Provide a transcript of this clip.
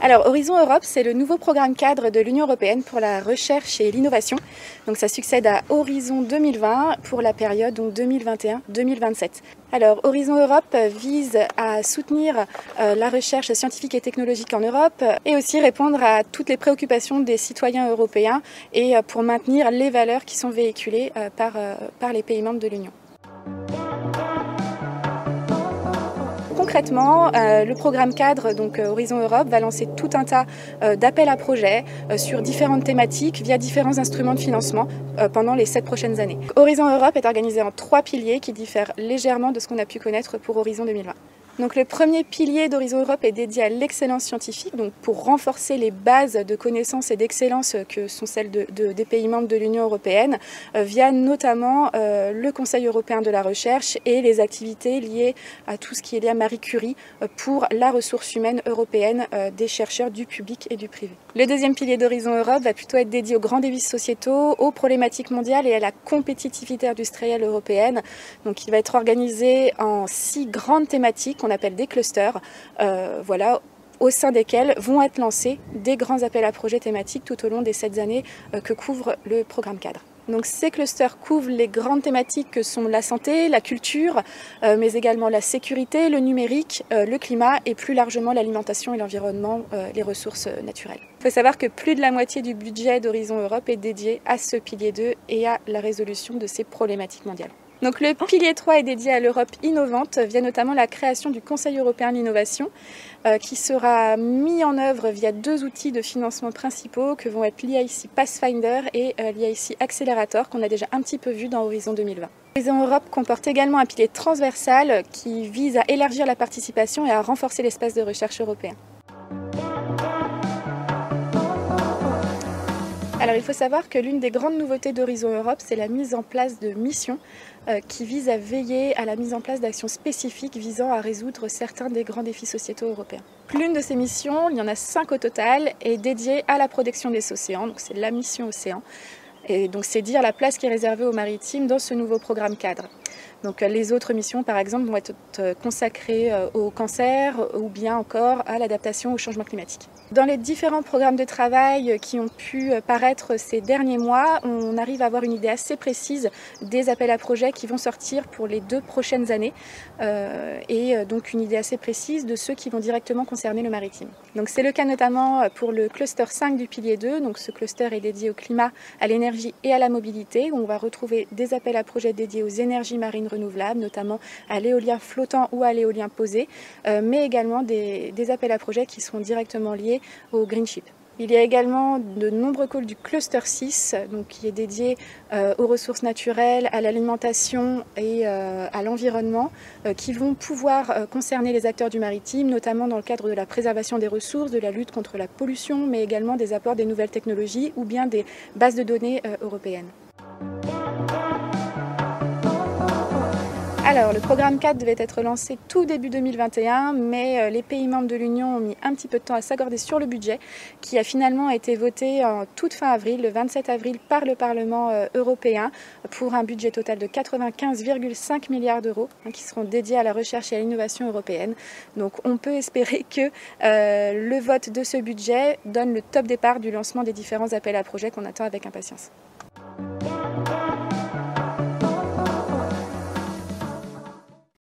Alors, Horizon Europe, c'est le nouveau programme cadre de l'Union européenne pour la recherche et l'innovation. Donc, ça succède à Horizon 2020 pour la période 2021-2027. Alors, Horizon Europe vise à soutenir la recherche scientifique et technologique en Europe et aussi répondre à toutes les préoccupations des citoyens européens et pour maintenir les valeurs qui sont véhiculées par les pays membres de l'Union. Concrètement, le programme cadre, donc Horizon Europe, va lancer tout un tas d'appels à projets sur différentes thématiques via différents instruments de financement pendant les 7 prochaines années. Horizon Europe est organisé en 3 piliers qui diffèrent légèrement de ce qu'on a pu connaître pour Horizon 2020. Donc le premier pilier d'Horizon Europe est dédié à l'excellence scientifique, donc pour renforcer les bases de connaissances et d'excellence que sont celles des pays membres de l'Union européenne, via notamment le Conseil européen de la recherche et les activités liées à tout ce qui est lié à Marie Curie pour la ressource humaine européenne des chercheurs du public et du privé. Le deuxième pilier d'Horizon Europe va plutôt être dédié aux grands défis sociétaux, aux problématiques mondiales et à la compétitivité industrielle européenne. Donc il va être organisé en 6 grandes thématiques qu'on appelle des clusters, au sein desquels vont être lancés des grands appels à projets thématiques tout au long des 7 années que couvre le programme cadre. Donc ces clusters couvrent les grandes thématiques que sont la santé, la culture, mais également la sécurité, le numérique, le climat et plus largement l'alimentation et l'environnement, les ressources naturelles. Il faut savoir que plus de la moitié du budget d'Horizon Europe est dédié à ce pilier 2 et à la résolution de ces problématiques mondiales. Donc le pilier 3 est dédié à l'Europe innovante via notamment la création du Conseil européen de l'innovation qui sera mis en œuvre via 2 outils de financement principaux que vont être l'EIC Pathfinder et l'EIC Accelerator qu'on a déjà un petit peu vu dans Horizon 2020. Horizon Europe comporte également un pilier transversal qui vise à élargir la participation et à renforcer l'espace de recherche européen. Alors il faut savoir que l'une des grandes nouveautés d'Horizon Europe, c'est la mise en place de missions qui visent à veiller à la mise en place d'actions spécifiques visant à résoudre certains des grands défis sociétaux européens. L'une de ces missions, il y en a 5 au total, est dédiée à la protection des océans, donc c'est la mission Océan. Et donc c'est dire la place qui est réservée aux maritimes dans ce nouveau programme cadre. Donc les autres missions, par exemple, vont être consacrées au cancer ou bien encore à l'adaptation au changement climatique. Dans les différents programmes de travail qui ont pu paraître ces derniers mois, on arrive à avoir une idée assez précise des appels à projets qui vont sortir pour les 2 prochaines années et donc une idée assez précise de ceux qui vont directement concerner le maritime. Donc c'est le cas notamment pour le cluster 5 du pilier 2, donc ce cluster est dédié au climat, à l'énergie et à la mobilité, où on va retrouver des appels à projets dédiés aux énergies marines renouvelables, notamment à l'éolien flottant ou à l'éolien posé, mais également des appels à projets qui seront directement liés au Greenship. Il y a également de nombreux calls du cluster 6, donc qui est dédié aux ressources naturelles, à l'alimentation et à l'environnement, qui vont pouvoir concerner les acteurs du maritime, notamment dans le cadre de la préservation des ressources, de la lutte contre la pollution, mais également des apports des nouvelles technologies ou bien des bases de données européennes. Alors, le programme 4 devait être lancé tout début 2021, mais les pays membres de l'Union ont mis un petit peu de temps à s'accorder sur le budget, qui a finalement été voté en toute fin avril, le 27 avril, par le Parlement européen, pour un budget total de 95,5 milliards d'euros, qui seront dédiés à la recherche et à l'innovation européenne. Donc on peut espérer que le vote de ce budget donne le top départ du lancement des différents appels à projets qu'on attend avec impatience.